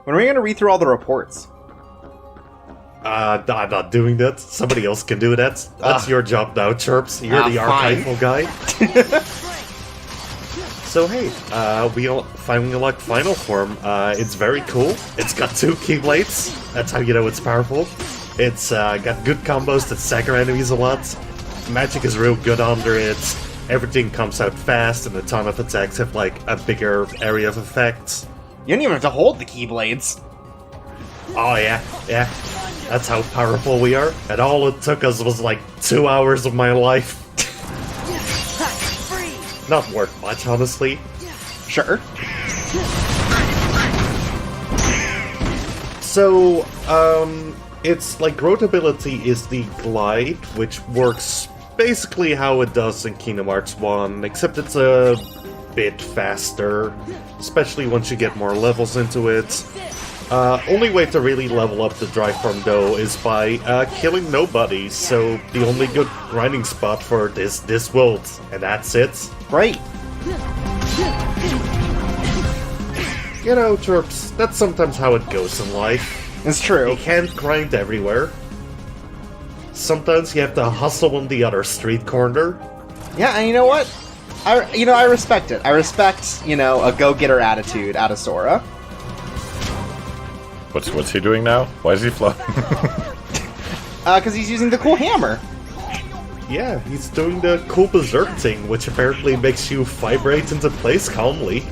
When are we gonna read through all the reports? I'm not doing that. Somebody else can do that. That's your job now, Chirps. You're the fine. archival guy. So hey, we finally unlocked Final Form. It's very cool. It's got 2 Keyblades. That's how you know it's powerful. It's got good combos that stagger enemies a lot. Magic is real good under it. Everything comes out fast, and a ton of attacks have like a bigger area of effect. You don't even have to hold the Keyblades. Oh yeah. That's how powerful we are. And all it took us was like 2 hours of my life. Not worth much, honestly. Sure. So, it's like growth ability is the glide, which works basically how it does in Kingdom Hearts 1, except it's a bit faster, especially once you get more levels into it. Only way to really level up the drive form though is by killing nobody, so the only good grinding spot for this world, and that's it. Right. You know, Chirps, that's sometimes how it goes in life. It's true. You can't grind everywhere. Sometimes you have to hustle on the other street corner. Yeah, and you know what? I respect it. I respect, a go-getter attitude out of Sora. What's he doing now? Why is he floating? Because he's using the cool hammer. Yeah, he's doing the cool berserk thing, which apparently makes you vibrate into place calmly.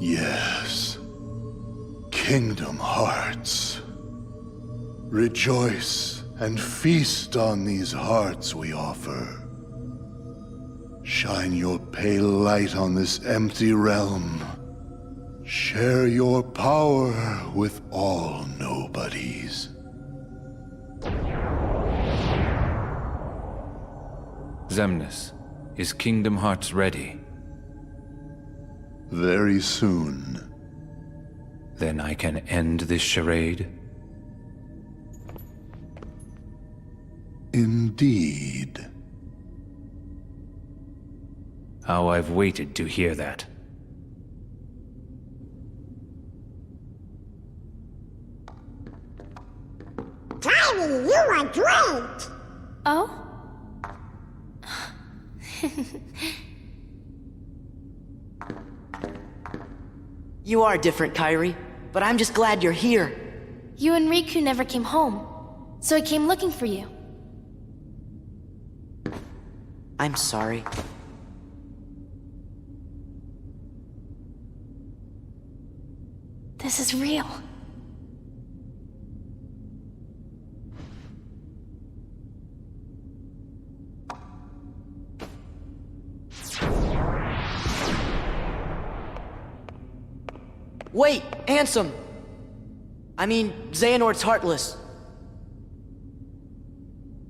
Yes, Kingdom Hearts. Rejoice and feast on these hearts we offer. Shine your pale light on this empty realm. Share your power with all nobodies. Xemnas, is Kingdom Hearts ready? Very soon. Then I can end this charade? Indeed. How I've waited to hear that. Tiny, you are great! Oh? You are different, Kairi, but I'm just glad you're here. You and Riku never came home, so I came looking for you. I'm sorry. This is real. Wait, Ansem! I mean, Xehanort's heartless.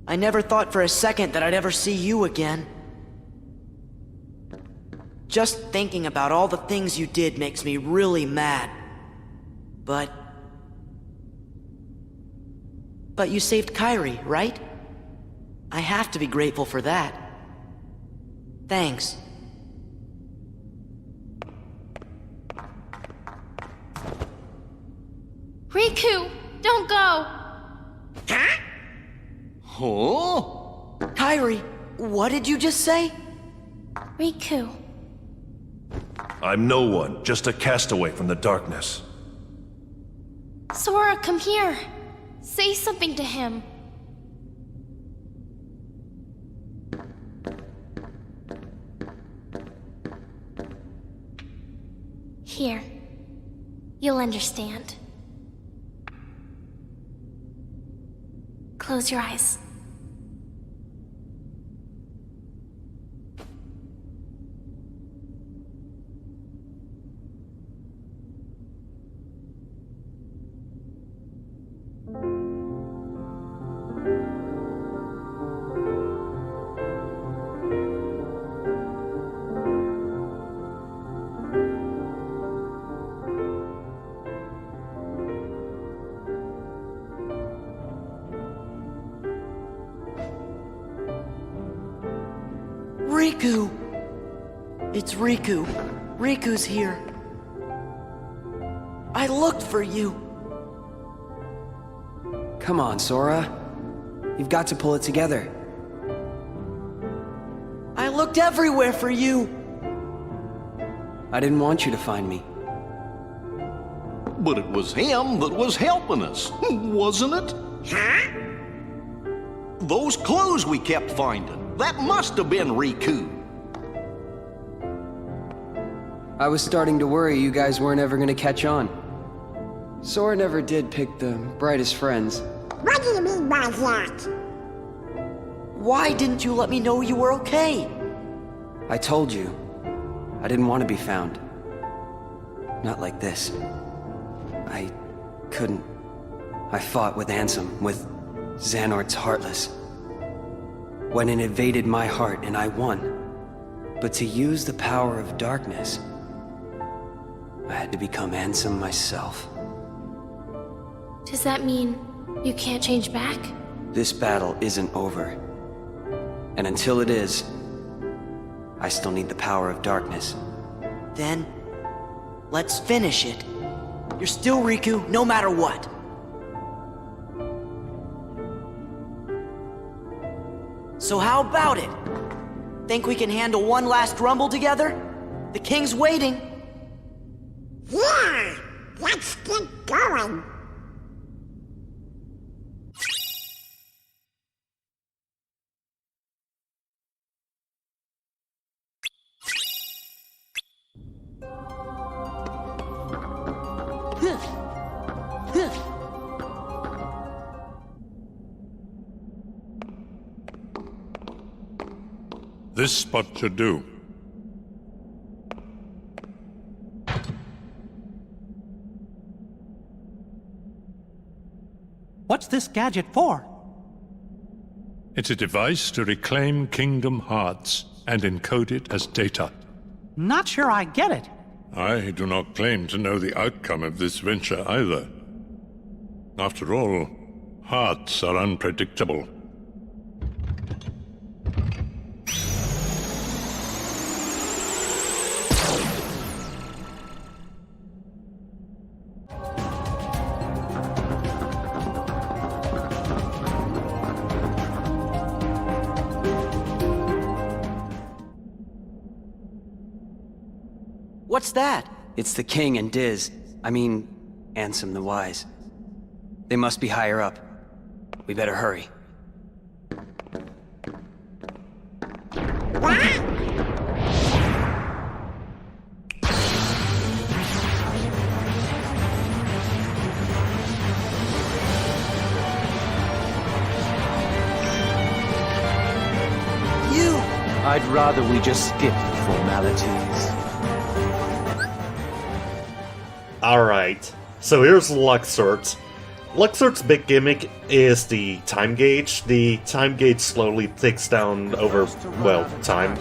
I never thought for a second that I'd ever see you again. Just thinking about all the things you did makes me really mad. But you saved Kairi, right? I have to be grateful for that. Thanks. Riku, don't go! Kairi, what did you just say? Riku. I'm no one, just a castaway from the darkness. Sora, come here. Say something to him. Here. You'll understand. Close your eyes. Riku! It's Riku. Riku's here. I looked for you. Come on, Sora. You've got to pull it together. I looked everywhere for you. I didn't want you to find me. But it was him that was helping us, wasn't it? Huh? Those clues we kept finding, that must have been Riku. I was starting to worry you guys weren't ever gonna catch on. Sora never did pick the brightest friends. What do you mean by that? Why didn't you let me know you were okay? I told you, I didn't want to be found. Not like this. I couldn't. I fought with Ansem, with Xehanort's Heartless. When it invaded my heart and I won. But to use the power of darkness, I had to become Ansem myself. Does that mean you can't change back? This battle isn't over. And until it is, I still need the power of darkness. Then, let's finish it. You're still Riku, no matter what. So how about it? Think we can handle one last rumble together? The king's waiting. Yeah, let's get going. This spot should do. What's this gadget for? It's a device to reclaim Kingdom Hearts and encode it as data. Not sure I get it. I do not claim to know the outcome of this venture either. After all, hearts are unpredictable. What's that? It's the king and Diz. I mean, Ansem the Wise. They must be higher up. We better hurry. I'd rather we just skip the formalities. Alright, so here's Luxort. Luxort's big gimmick is the time gauge. The time gauge slowly ticks down over, well, time.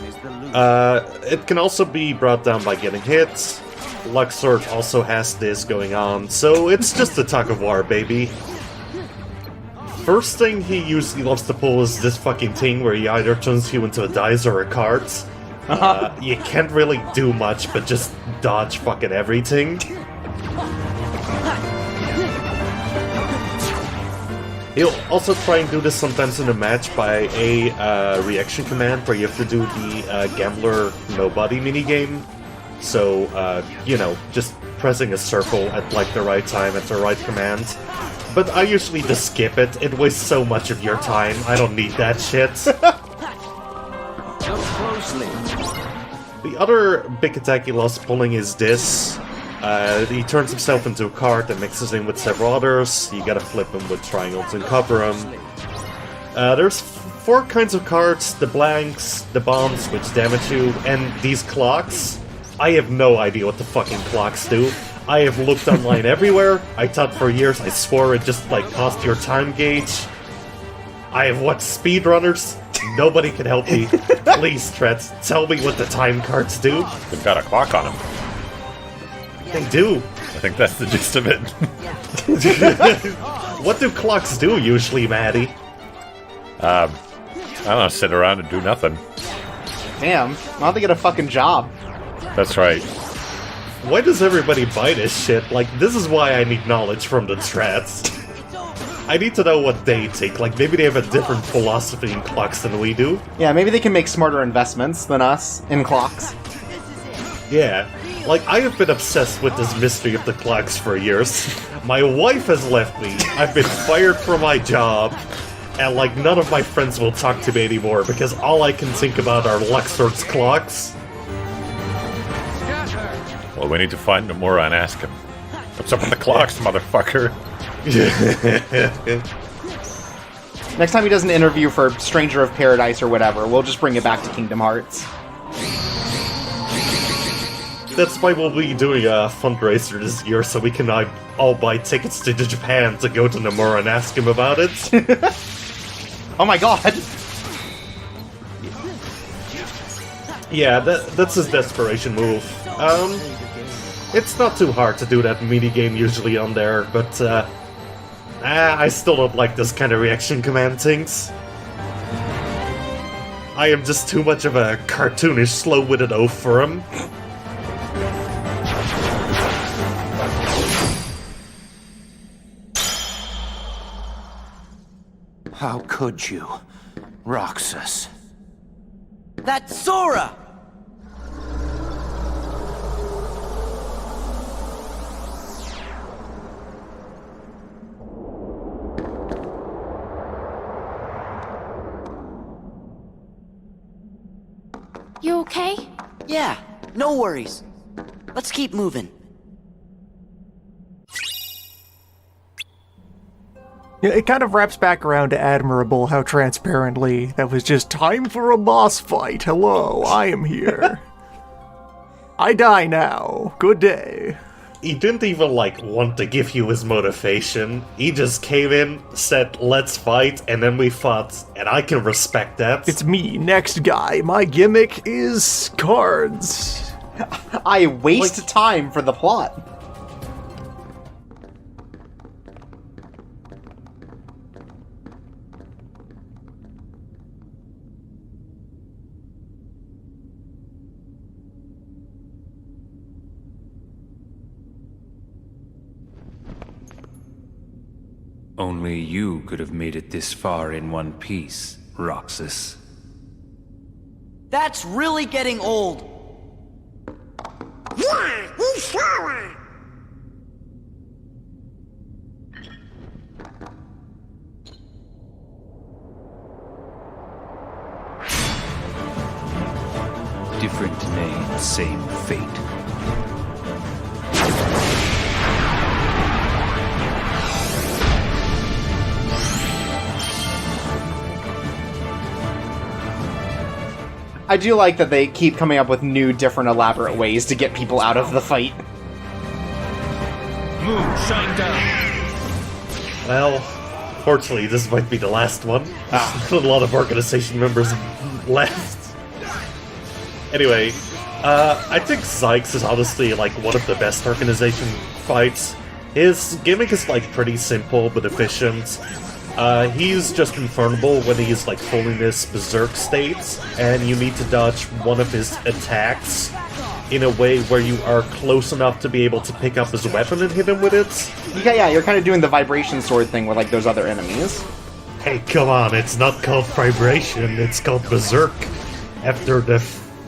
It can also be brought down by getting hit. Luxort also has this going on, so it's just a tug of war, baby. First thing he usually loves to pull is this fucking thing where he either turns you into a dice or a card. You can't really do much but just dodge fucking everything. He'll also try and do this sometimes in a match by a reaction command where you have to do the Gambler Nobody minigame. So, you know, just pressing a circle at like the right time at the right command. But I usually just skip it. It wastes so much of your time. I don't need that shit. Look closely. The other big attack he loves pulling is this. He turns himself into a card and mixes in with several others. You gotta flip him with triangles and cover him. There's 4 kinds of cards: the blanks, the bombs, which damage you, and these clocks. I have no idea what the fucking clocks do. I have looked online everywhere. I thought for years, I swore it just like cost your time gauge. I have watched speedrunners. Nobody can help me. Please, Tretz, tell me what the time cards do. They've got a clock on them. They do. I think that's the gist of it. What do clocks do usually, Maddie? I don't know, sit around and do nothing. Damn, I'll have to get a fucking job. That's right. Why does everybody buy this shit? Like, this is why I need knowledge from the strats. I need to know what they think. Like, maybe they have a different philosophy in clocks than we do. Yeah, maybe they can make smarter investments than us in clocks. Yeah. Like, I have been obsessed with this mystery of the clocks for years. My wife has left me. I've been fired from my job. And, like, none of my friends will talk to me anymore because all I can think about are Luxor's clocks. Well, we need to find Nomura and ask him. What's up with the clocks, motherfucker? Next time he does an interview for Stranger of Paradise or whatever, we'll just bring it back to Kingdom Hearts. That's why we'll be doing a fundraiser this year, so we can all buy tickets to Japan to go to Nomura and ask him about it. Oh my god! Yeah, that's his desperation move. It's not too hard to do that minigame usually on there, but I still don't like this kind of reaction command things. I am just too much of a cartoonish, slow-witted oaf for him. How could you, Roxas? That's Sora! You okay? Yeah, no worries. Let's keep moving. Yeah, it kind of wraps back around to admirable how transparently that was just time for a boss fight. Hello, I am here. I die now. Good day. He didn't even, like, want to give you his motivation. He just came in, said, let's fight, and then we fought, and I can respect that. It's me, next guy. My gimmick is cards. I waste time for the plot. Only you could have made it this far in one piece, Roxas. That's really getting old. Yeah, he's Sora. Different name, same fate. I do like that they keep coming up with new, different, elaborate ways to get people out of the fight. Move, shine down. Well, fortunately, this might be the last one. A lot of organization members left. Anyway, I think Zykes is honestly, like, one of the best organization fights. His gimmick is, like, pretty simple but efficient. He's just invulnerable when he's, like, full in his berserk states, and you need to dodge one of his attacks in a way where you are close enough to be able to pick up his weapon and hit him with it. Yeah, you're kind of doing the vibration sword thing with, like, those other enemies. Hey, come on, it's not called vibration, it's called berserk, after the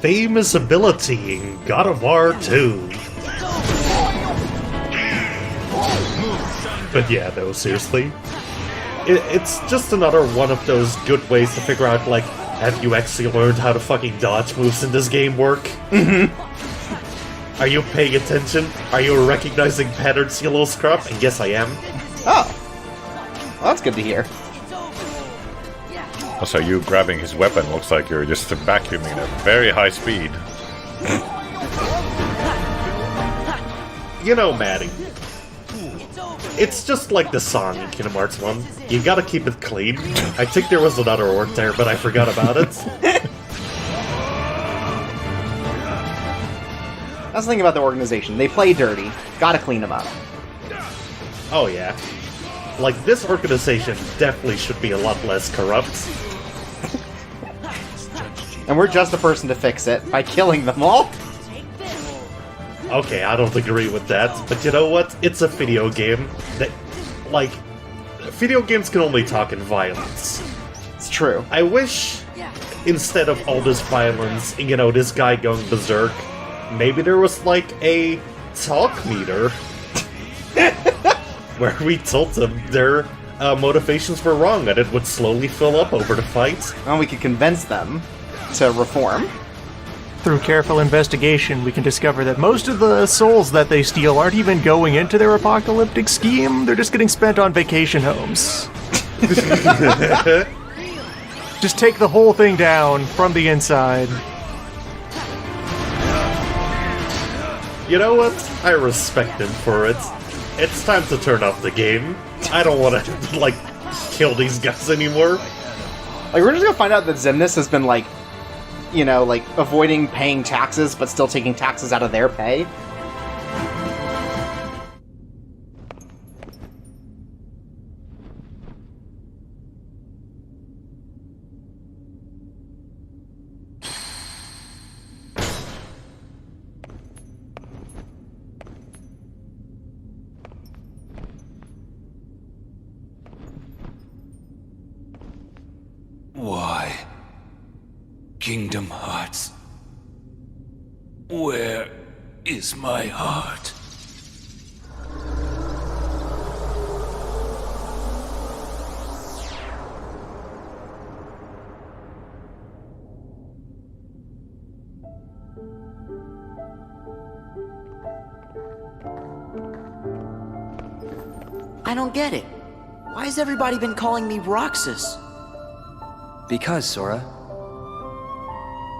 famous ability in God of War 2. But yeah, no, seriously. It's just another one of those good ways to figure out, like, have you actually learned how to fucking dodge moves in this game work? Mm-hmm. Are you paying attention? Are you recognizing patterns, you little scrub? And yes, I am. Oh. Well, that's good to hear. Also, you grabbing his weapon looks like you're just vacuuming at a very high speed. You know, Maddie. It's just like the song in Kingdom Hearts 1. You gotta keep it clean. I think there was another orc there, but I forgot about it. That's the thing about the organization. They play dirty. Gotta clean them up. Oh yeah. Like, this organization definitely should be a lot less corrupt. And we're just the person to fix it by killing them all. Okay, I don't agree with that, but you know what? It's a video game. That, like, video games can only talk in violence. It's true. I wish, instead of all this violence, you know, this guy going berserk, maybe there was, like, a talk meter where we told them their motivations were wrong, and it would slowly fill up over the fight. And we could convince them to reform. Through careful investigation, we can discover that most of the souls that they steal aren't even going into their apocalyptic scheme, they're just getting spent on vacation homes. Just take the whole thing down from the inside. You know what? I respect him for it. It's time to turn off the game. I don't want to, like, kill these guys anymore. Like, we're just gonna find out that Xemnas has been, like, you know, like, avoiding paying taxes, but still taking taxes out of their pay. Why? Kingdom Hearts. Where is my heart? I don't get it. Why has everybody been calling me Roxas? Because, Sora,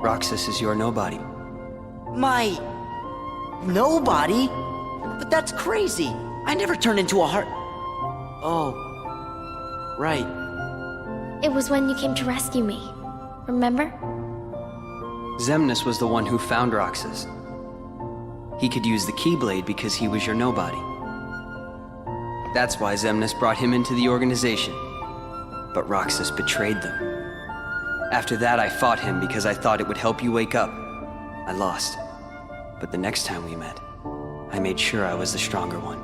Roxas is your nobody. My... nobody? But that's crazy. I never turned into a heart... Oh. Right. It was when you came to rescue me. Remember? Xemnas was the one who found Roxas. He could use the Keyblade because he was your nobody. That's why Xemnas brought him into the organization. But Roxas betrayed them. After that, I fought him because I thought it would help you wake up. I lost. But the next time we met, I made sure I was the stronger one.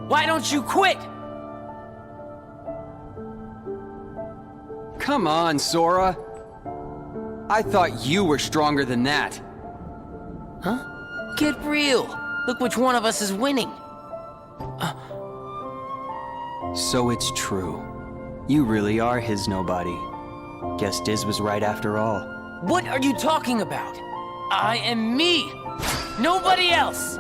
Why don't you quit? Come on, Sora. I thought you were stronger than that. Huh? Get real. Look which one of us is winning. So it's true. You really are his nobody. Guess Diz was right after all. What are you talking about? I am me. Nobody else.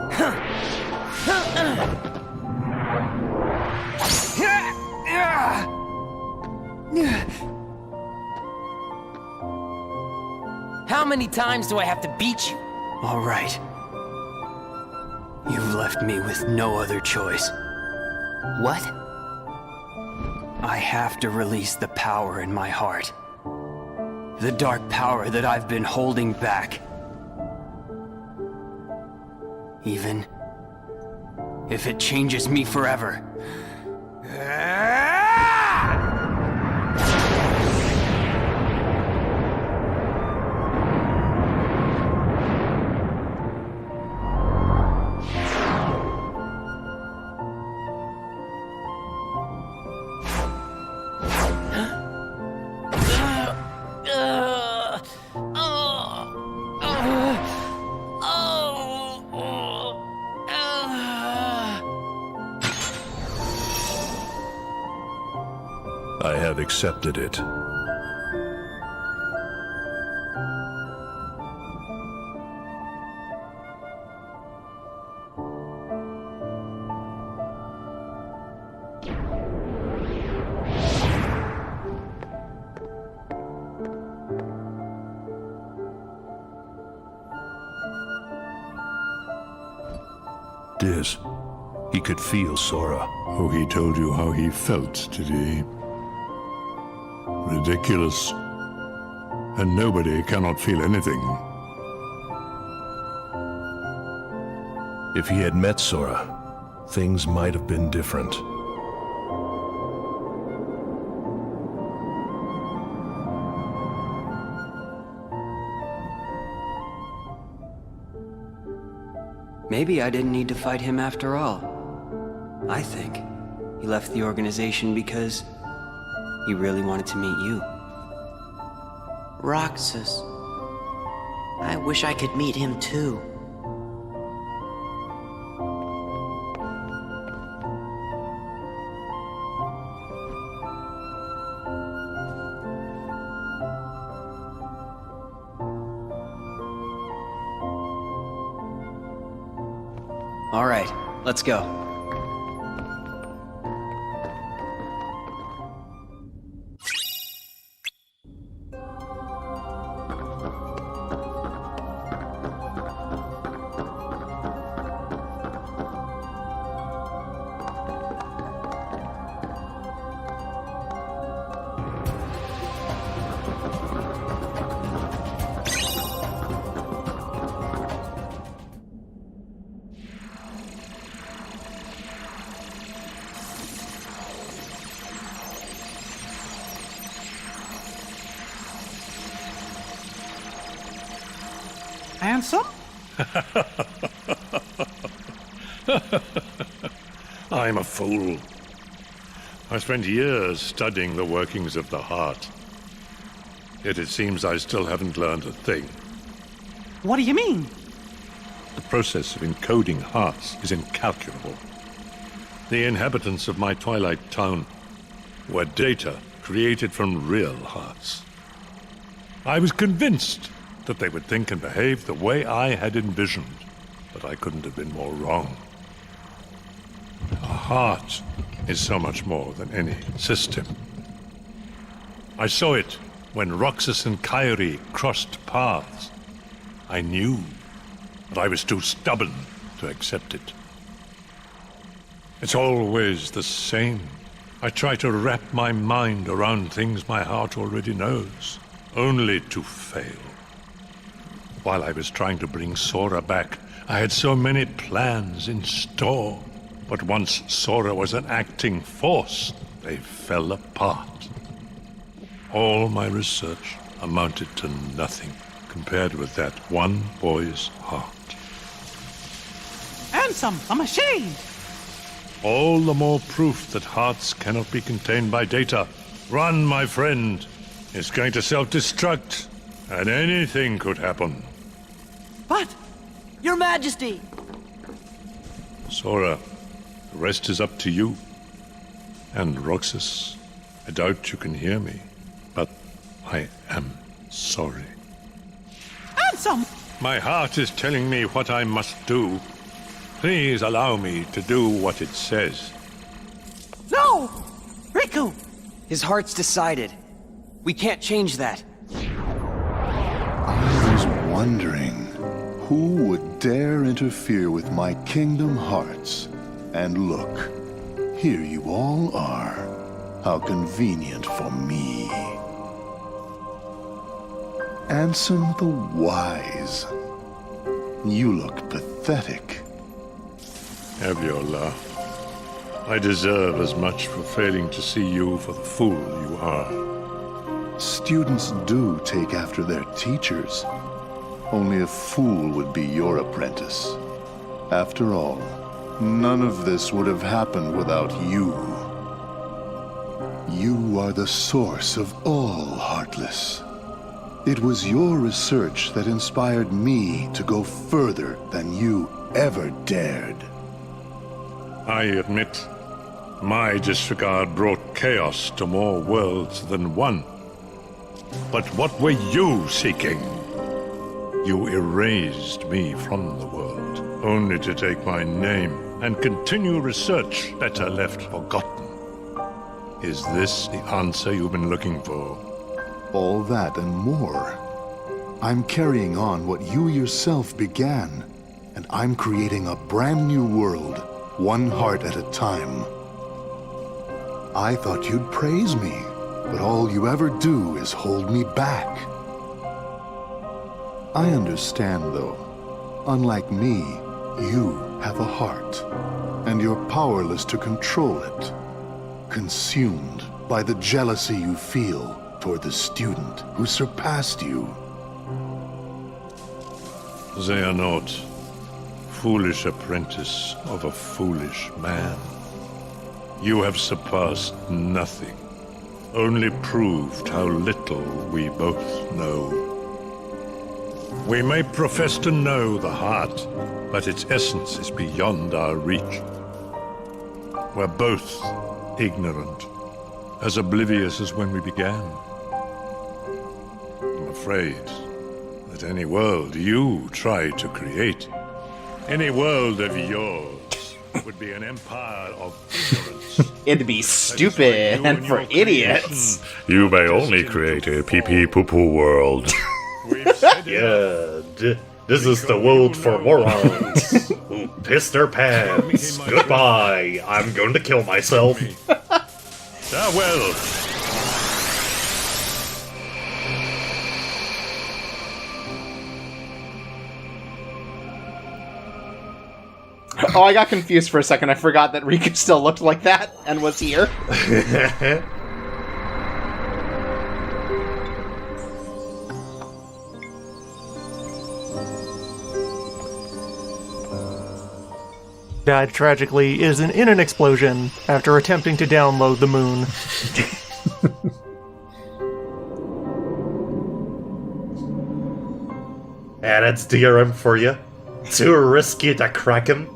How many times do I have to beat you? All right. You've left me with no other choice. What? I have to release the power in my heart. The dark power that I've been holding back. Even if it changes me forever. had accepted it. Diz, he could feel Sora. Oh, he told you how he felt, did he? Ridiculous. And nobody cannot feel anything. If he had met Sora, things might have been different. Maybe I didn't need to fight him after all. I think he left the organization because he really wanted to meet you. Roxas. I wish I could meet him too. All right, let's go. Handsome? I'm a fool. I spent years studying the workings of the heart. Yet it seems I still haven't learned a thing. What do you mean? The process of encoding hearts is incalculable. The inhabitants of my twilight town were data created from real hearts. I was convinced that they would think and behave the way I had envisioned, but I couldn't have been more wrong. A heart is so much more than any system. I saw it when Roxas and Kairi crossed paths. I knew, but I was too stubborn to accept it. It's always the same. I try to wrap my mind around things my heart already knows, only to fail. While I was trying to bring Sora back, I had so many plans in store. But once Sora was an acting force, they fell apart. All my research amounted to nothing compared with that one boy's heart. Handsome, a machine! All the more proof that hearts cannot be contained by data. Run, my friend. It's going to self-destruct, and anything could happen. But, Your Majesty! Sora, the rest is up to you. And Roxas, I doubt you can hear me, but I am sorry. Handsome! My heart is telling me what I must do. Please allow me to do what it says. No! Riku! His heart's decided. We can't change that. I was wondering who would dare interfere with my kingdom hearts. And look, here you all are. How convenient for me. Ansem the Wise. You look pathetic. Have your laugh. I deserve as much for failing to see you for the fool you are. Students do take after their teachers. Only a fool would be your apprentice. After all, none of this would have happened without you. You are the source of all Heartless. It was your research that inspired me to go further than you ever dared. I admit, My disregard brought chaos to more worlds than one. But what were you seeking? You erased me from the world, only to take my name and continue research better left forgotten. Is this the answer you've been looking for? All that and more. I'm carrying on what you yourself began, and I'm creating a brand new world, one heart at a time. I thought you'd praise me, but all you ever do is hold me back. I understand, though. Unlike me, you have a heart, and you're powerless to control it. Consumed by the jealousy you feel toward the student who surpassed you. Xehanort, foolish apprentice of a foolish man. You have surpassed nothing, only proved how little we both know. We may profess to know the heart, but its essence is beyond our reach. We're both ignorant, as oblivious as when we began. I'm afraid that any world you try to create, any world of yours, would be an empire of ignorance. It'd be stupid and for idiots. You may only create a pee-pee-poo-poo world. Yeah, this is the world for morons who piss their pants. Goodbye. I'm going to kill myself. Farewell. Oh, I got confused for a second. I forgot that Riku still looked like that and was here. Died tragically in an explosion after attempting to download the moon. And that's DRM for you. Too risky to crack him.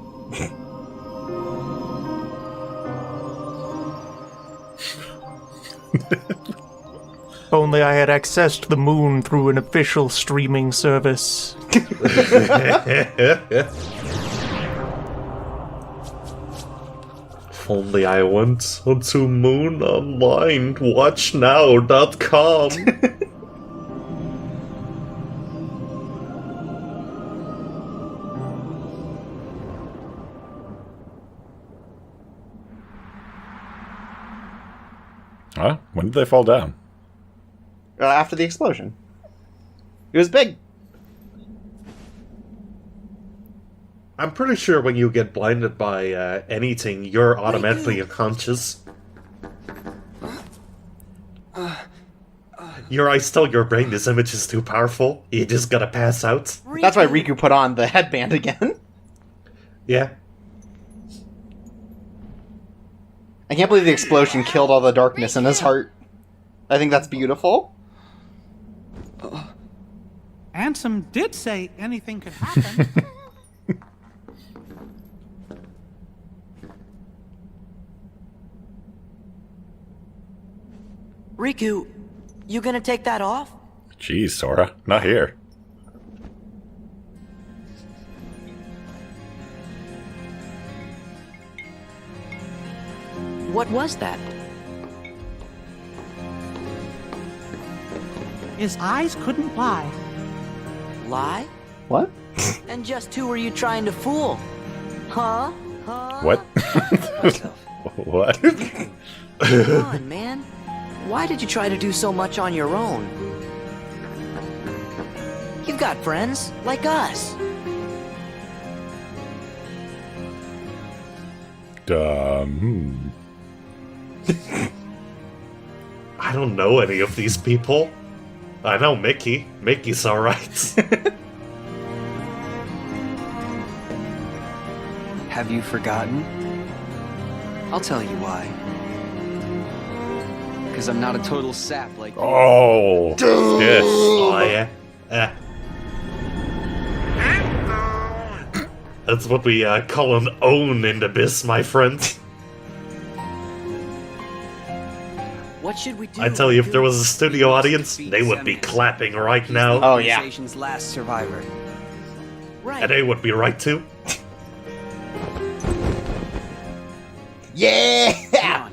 If only I had accessed the moon through an official streaming service. If only I went onto moononlinewatchnow.com. Huh? When did they fall down? After the explosion. It was big. I'm pretty sure when you get blinded by anything, you're automatically unconscious. Your eyes tell your brain this image is too powerful. You just gotta pass out. That's why Riku put on the headband again. Yeah. I can't believe the explosion killed all the darkness in his heart. I think that's beautiful. Ansem did say anything could happen. Riku, you gonna take that off? Jeez, Sora. Not here. What was that? His eyes couldn't lie. Lie? What? And just who were you trying to fool? Huh? What? What? Come on, man. Why did you try to do so much on your own? You've got friends, like us. I don't know any of these people. I know Mickey. Mickey's alright. Have you forgotten? I'll tell you why. Because I'm not a total sap like you. Oh! Yes. Oh, yeah. That's what we call an own in the biz, my friend. What should we do? I tell you, if there was a studio audience, they would be clapping right now. Oh, yeah. Organization's last survivor. Right. And they would be right too. Yeah! Come on.